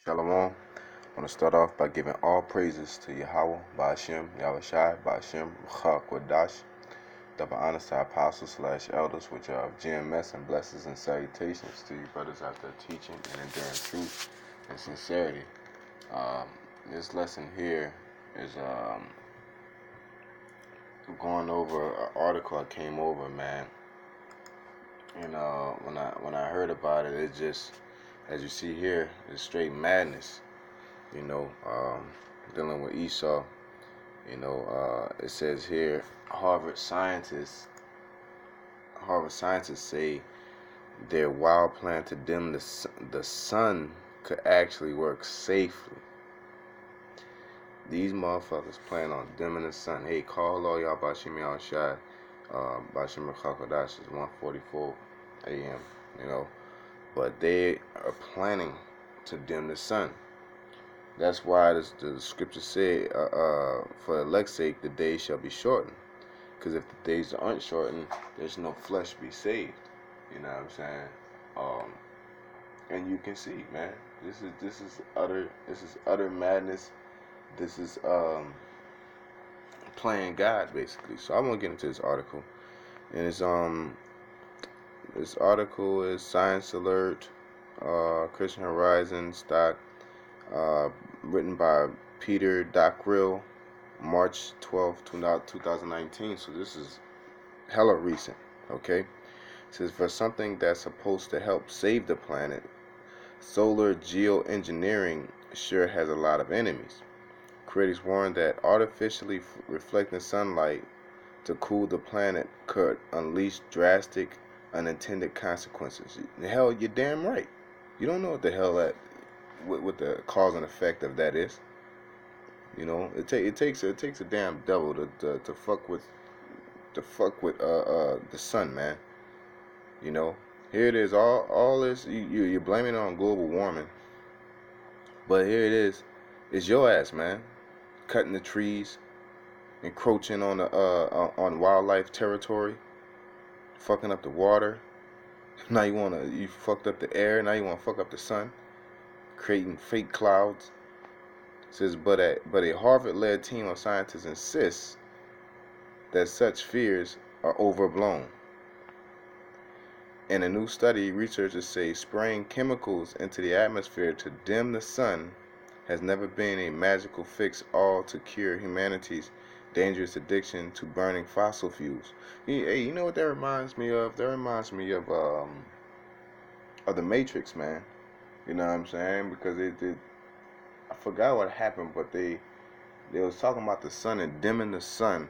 Shalom. I want to start off by giving all praises to Yahweh, Ba'ashem, Yahushai, Ba'ashem, Kwadash, double honors to our apostles / elders, which are of GMS, and blessings and salutations to you brothers out there teaching and enduring truth and sincerity. This lesson here is going over an article I came over, man. And when I heard about it, it just, as you see here, it's straight madness. Dealing with Esau. It says here, Harvard scientists say their wild plan to dim the sun could actually work safely. These motherfuckers plan on dimming the sun. Hey, call all y'all Bashim Yahushai. Bashim Kwadash is 1:44 a.m. But they are planning to dim the sun. That's why the scripture said, for elect's sake, the days shall be shortened. Because if the days aren't shortened, there's no flesh be saved. You know what I'm saying? And you can see, man, this is utter madness. This is playing God, basically. So I want to get into this article, and this article is Science Alert, Christian Horizon stock. Written by Peter Dockrell, March 12, 2019. So this is hella recent, okay? It says, for something that's supposed to help save the planet, solar geoengineering sure has a lot of enemies. Critics warn that artificially reflecting sunlight to cool the planet could unleash drastic, unintended consequences. Hell, you're damn right. You don't know what the hell that what the cause and effect of that is. It takes a damn devil to fuck with the sun, man. Here it is, all this you're blaming it on global warming, but here it is, it's your ass, man, cutting the trees, encroaching on the on wildlife territory, fucking up the water. Now you fucked up the air. Now you want to fuck up the sun, creating fake clouds. It says, but a Harvard-led team of scientists insists that such fears are overblown. In a new study, researchers say spraying chemicals into the atmosphere to dim the sun has never been a magical fix-all to cure humanity's dangerous addiction to burning fossil fuels. Hey, you know what that reminds me of? That reminds me of the Matrix, man. You know what I'm saying? Because I forgot what happened, but they was talking about the sun and dimming the sun,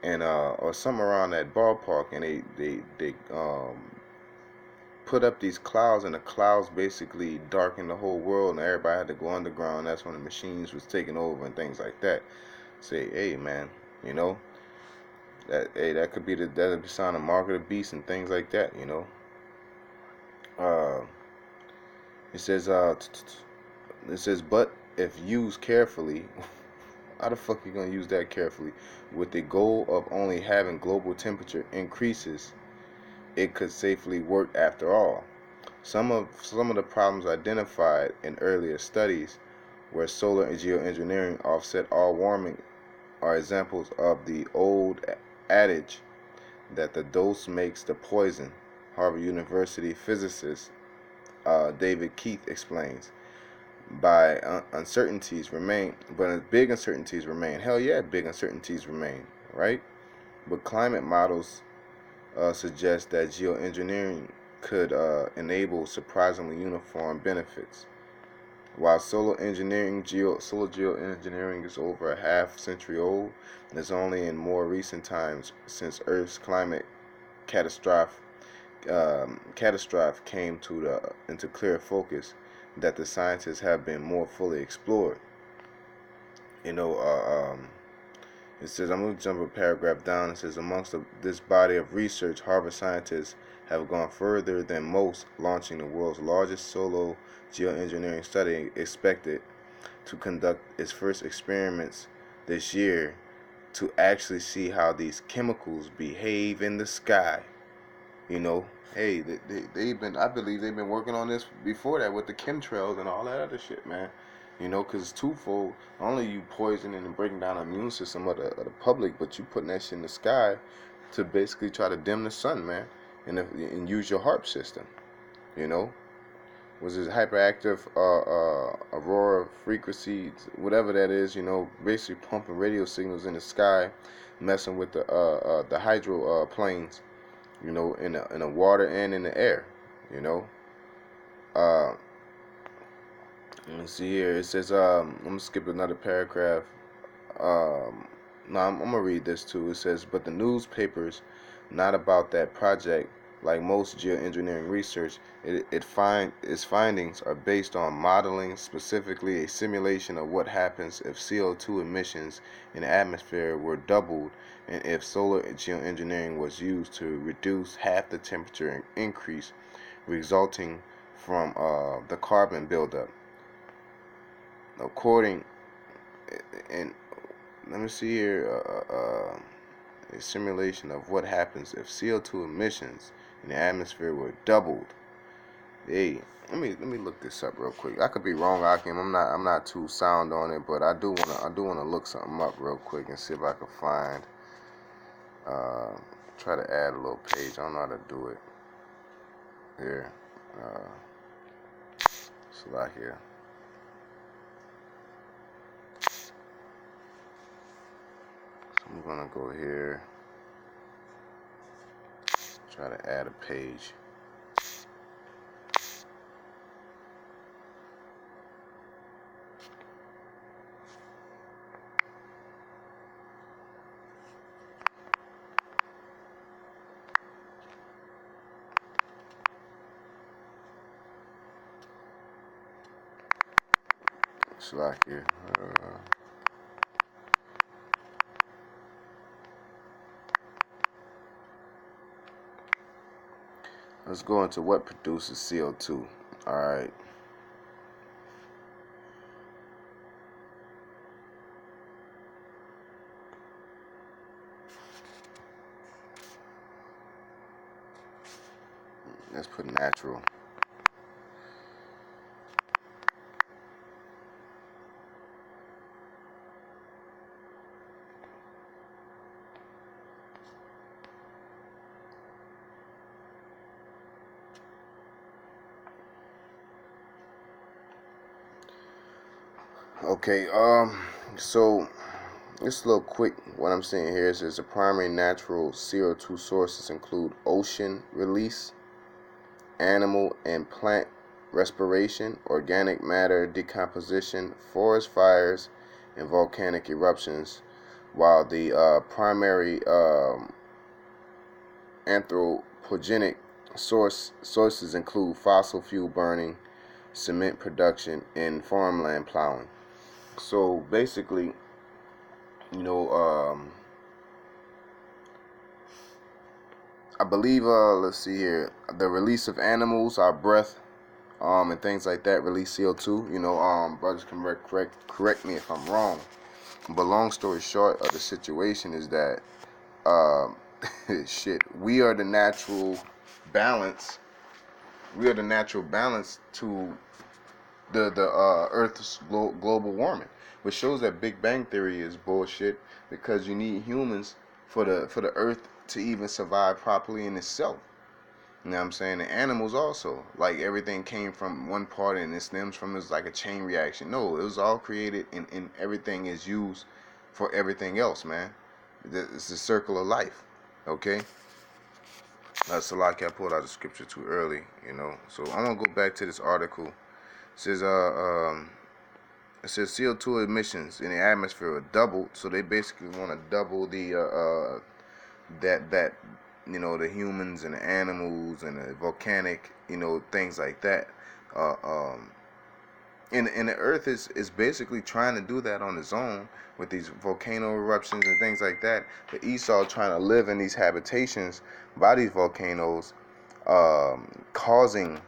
and or something around that ballpark, and they put up these clouds, and the clouds basically darkened the whole world, and everybody had to go underground. That's when the machines was taking over and things like that. Say, hey, man, that could be the sign of mark of the beast and things like that. It says, but if used carefully, how the fuck you gonna use that carefully? With the goal of only having global temperature increases, it could safely work after all. Some of the problems identified in earlier studies, where solar and geoengineering offset all warming, are examples of the old adage that the dose makes the poison. Harvard University physicist David Keith explains. Big uncertainties remain. Hell yeah, big uncertainties remain, right? But climate models suggest that geoengineering could enable surprisingly uniform benefits. While solar geoengineering is over a half century old, it's only in more recent times, since Earth's climate catastrophe came into clear focus, that the sciences have been more fully explored. It says, I'm going to jump a paragraph down. It says, amongst this body of research, Harvard scientists have gone further than most, launching the world's largest solo geoengineering study, expected to conduct its first experiments this year to actually see how these chemicals behave in the sky. You know, hey, they've been, I believe they've been working on this before that with the chemtrails and all that other shit, man. You know, because it's twofold. Not only you poisoning and breaking down the immune system of the public, but you putting that shit in the sky to basically try to dim the sun, man, and use your HARP system. You know, was this hyperactive aurora frequency, whatever that is, you know, basically pumping radio signals in the sky, messing with the hydro planes, you know, in the water and in the air, you know. Uh, let me see here. It says, I'm gonna skip another paragraph. No, I'm gonna read this too. It says, but the newspapers, not about that project. Like most geoengineering research, its findings are based on modeling, specifically a simulation of what happens if CO2 emissions in the atmosphere were doubled, and if solar geoengineering was used to reduce half the temperature increase resulting from the carbon buildup. According, and let me see here. A simulation of what happens if CO2 emissions in the atmosphere were doubled. Hey, let me look this up real quick. I could be wrong, Akim. I'm not too sound on it, but I do wanna look something up real quick and see if I can find. Try to add a little page. I don't know how to do it. Here, so like here. So I'm gonna go here. Try to add a page. So like here. Let's go into what produces CO2. All right. Let's put natural. Okay, so just a little quick, what I'm saying here is the primary natural CO2 sources include ocean release, animal and plant respiration, organic matter decomposition, forest fires, and volcanic eruptions, while the primary anthropogenic sources include fossil fuel burning, cement production, and farmland plowing. So basically, you know, I believe, let's see here, the release of animals, our breath, and things like that release CO2. You know, brothers can correct me if I'm wrong. But long story short of the situation is that, shit, we are the natural balance. We are the natural balance to the Earth's global warming, which shows that Big Bang Theory is bullshit because you need humans for the Earth to even survive properly in itself. You know what I'm saying? The animals also, like everything came from one part and it stems from it's like a chain reaction. No, it was all created and everything is used for everything else, man. It's the circle of life. Okay. Salaki, I pulled out the scripture too early, you know. So I'm gonna go back to this article. It says it says CO2 emissions in the atmosphere are doubled, so they basically want to double the that you know, the humans and the animals and the volcanic, you know, things like that. Uh, um, and the Earth is basically trying to do that on its own with these volcano eruptions and things like that. But Esau trying to live in these habitations by these volcanoes, causing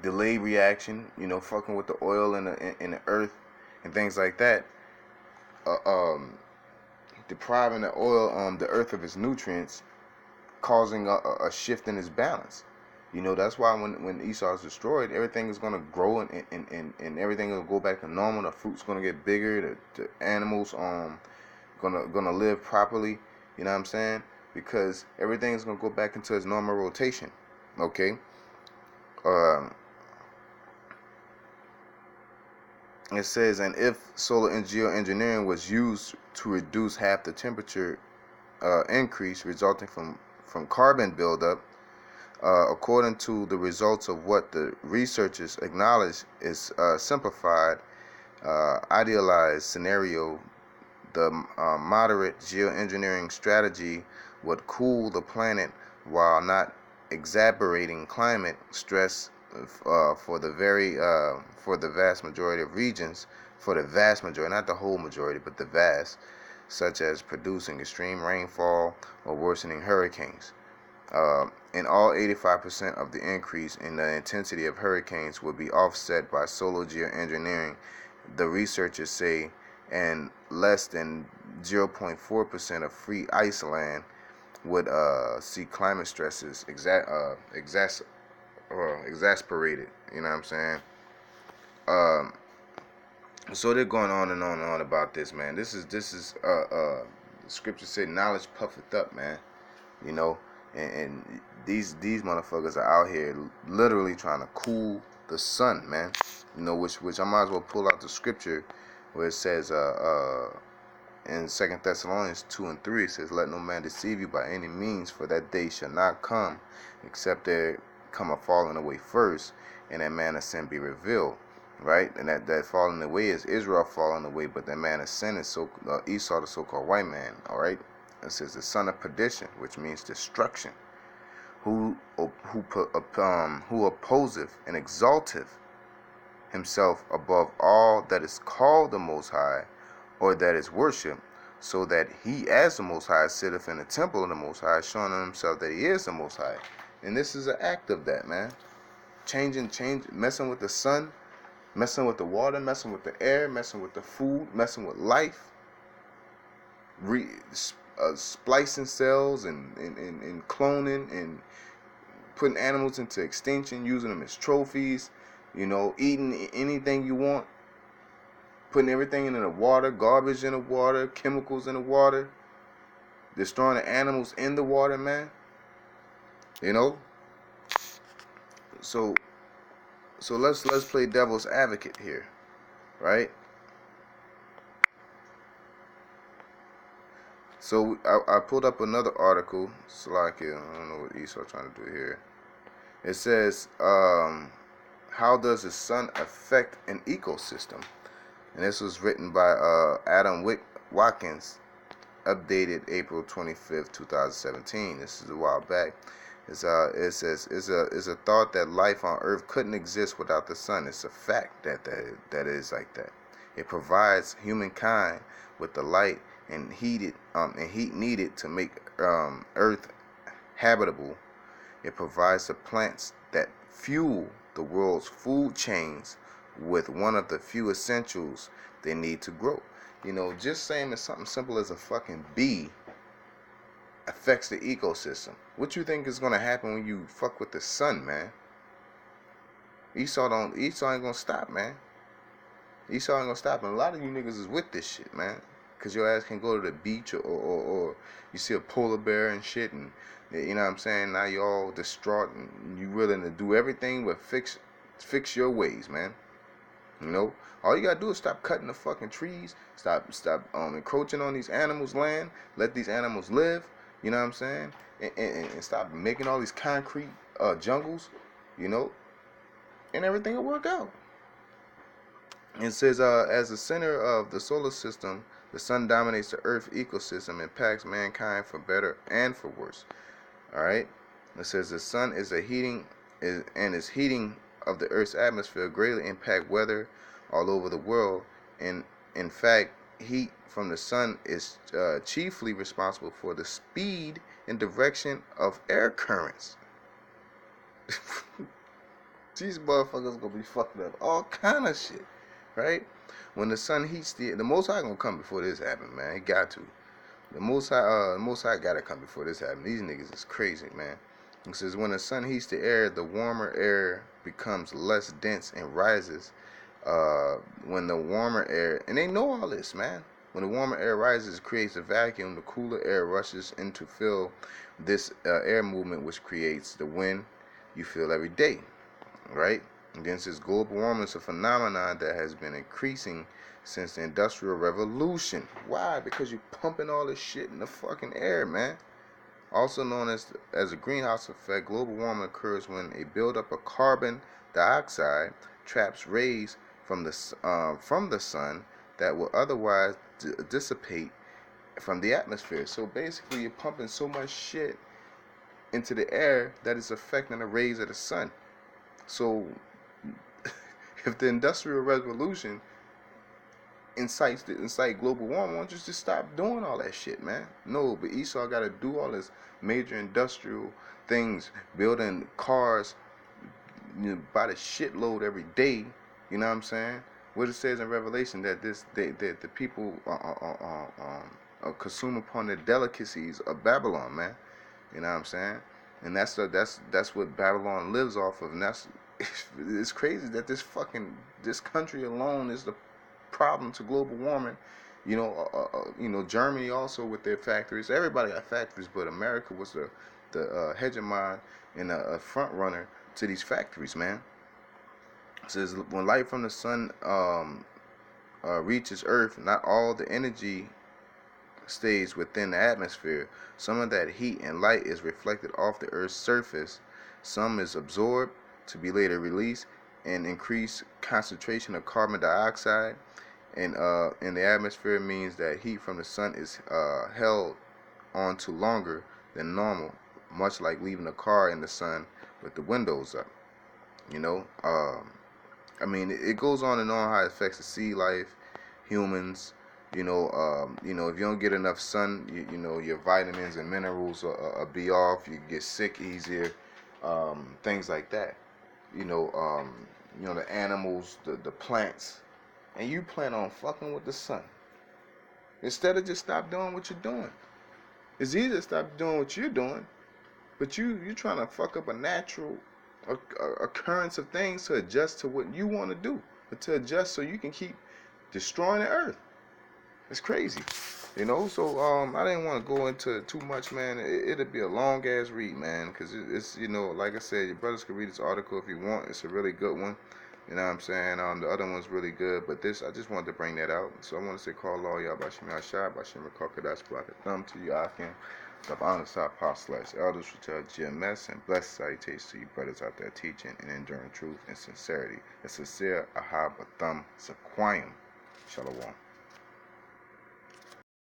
delay reaction, you know, fucking with the oil in the earth and things like that. Uh, um, depriving the earth of its nutrients, causing a shift in its balance. That's why when Esau is destroyed, everything is going to grow and everything will go back to normal. The fruit's going to get bigger. The animals gonna live properly. You know what I'm saying? Because everything is going to go back into its normal rotation. Okay. It says, and if solar and geoengineering was used to reduce half the temperature increase resulting from carbon buildup, according to the results of what the researchers acknowledge is simplified, idealized scenario, the moderate geoengineering strategy would cool the planet while not exacerbating climate stress for the vast majority of regions, for the vast majority, not the whole majority, but the vast, such as producing extreme rainfall or worsening hurricanes. And all 85% of the increase in the intensity of hurricanes will be offset by solar geoengineering, the researchers say, and less than 0.4% of free ice land would see climate stresses exasperated. You know what I'm saying? So they're going on and on and on about this, man. This is the scripture said, knowledge puffeth up, man. You know, and these motherfuckers are out here literally trying to cool the sun, man. Which I might as well pull out the scripture where it says in 2 Thessalonians 2:3, it says, let no man deceive you by any means, for that day shall not come except there come a falling away first, and that man of sin be revealed. Right? And that falling away is Israel falling away, but that man of sin is Esau, the so-called white man. All right. It says the son of perdition, which means destruction, who opposeth and exalteth himself above all that is called the Most High, or that is worshipped, so that he as the Most High sitteth in the temple of the Most High, showing on himself that he is the Most High. And this is an act of that, man. Messing with the sun, messing with the water, messing with the air, messing with the food, messing with life, splicing cells and cloning and putting animals into extinction, using them as trophies, eating anything you want, putting everything in the water, garbage in the water, chemicals in the water, destroying the animals in the water, man. So let's play devil's advocate here, right? So I pulled up another article. Slakia, I don't know what Esau trying to do here. It says, how does the sun affect an ecosystem? And this was written by Adam Watkins, updated April 25th, 2017. This is a while back. It says it's a thought that life on Earth couldn't exist without the sun. It's a fact that is like that. It provides humankind with the light and heat needed to make Earth habitable. It provides the plants that fuel the world's food chains with one of the few essentials they need to grow. Just saying that something simple as a fucking bee affects the ecosystem. What you think is gonna happen when you fuck with the sun, man? Esau ain't gonna stop, man. Esau ain't gonna stop, and a lot of you niggas is with this shit, man. Cause your ass can go to the beach or you see a polar bear and shit, and you know what I'm saying? Now you all distraught and you willing to do everything but fix your ways, man. All you gotta do is stop cutting the fucking trees, stop encroaching on these animals' land, let these animals live. You know what I'm saying? And stop making all these concrete jungles, and everything will work out. It says, as the center of the solar system, the sun dominates the Earth ecosystem, impacts mankind for better and for worse. All right. It says the sun its heating of the Earth's atmosphere greatly impact weather all over the world. And in fact, heat from the sun is chiefly responsible for the speed and direction of air currents. These motherfuckers gonna be fucking up all kind of shit, right? When the sun heats the Most High gonna come before this happens, man. He got to. The Most High gotta come before this happens. These niggas is crazy, man. It says when the sun heats the air, the warmer air becomes less dense and rises. When the warmer air, and they know all this, man. When the warmer air rises, it creates a vacuum. The cooler air rushes in to fill this air movement, which creates the wind you feel every day, right? And then it says global warming is a phenomenon that has been increasing since the Industrial Revolution. Why? Because you're pumping all this shit in the fucking air, man. Also known as a greenhouse effect, global warming occurs when a buildup of carbon dioxide traps rays from the sun that will otherwise dissipate from the atmosphere. So basically, you're pumping so much shit into the air that it's affecting the rays of the sun. So, if the Industrial Revolution incite global warming, why don't you just stop doing all that shit, man? No, but Esau got to do all this major industrial things, building cars, by the shitload every day. You know what I'm saying? What it says in Revelation that the people consume upon the delicacies of Babylon, man. You know what I'm saying? And that's what Babylon lives off of, and it's crazy that this country alone is the problem to global warming. Germany also with their factories. Everybody got factories, but America was the hegemon and a front runner to these factories, man. It says when light from the sun reaches Earth, not all the energy stays within the atmosphere. Some of that heat and light is reflected off the Earth's surface. Some is absorbed to be later released. An increased concentration of carbon dioxide in the atmosphere means that heat from the sun is held on to longer than normal, much like leaving a car in the sun with the windows up. It goes on and on how it affects the sea life, humans. If you don't get enough sun, your vitamins and minerals will be off. You get sick easier, things like that. The animals, the plants, and you plan on fucking with the sun instead of just stop doing what you're doing. It's easy to stop doing what you're doing, but you're trying to fuck up a natural occurrence of things to adjust to what you want to do, but to adjust so you can keep destroying the earth. It's crazy, So I didn't want to go into too much, man. It'll be a long ass read, man, because it's like I said, your brothers can read this article if you want. It's a really good one. You know what I'm saying? The other one's really good, but this, I just wanted to bring that out. So I want to say, call all y'all Bashim Ashad, Bashim Crocodiles, Block a thumb to you, Akin, the honor side /elders, Rachel GMS, and blessed salutations to you brothers out there teaching and enduring truth and sincerity. A sincere Ahab Thumb Sequoium. Shalom.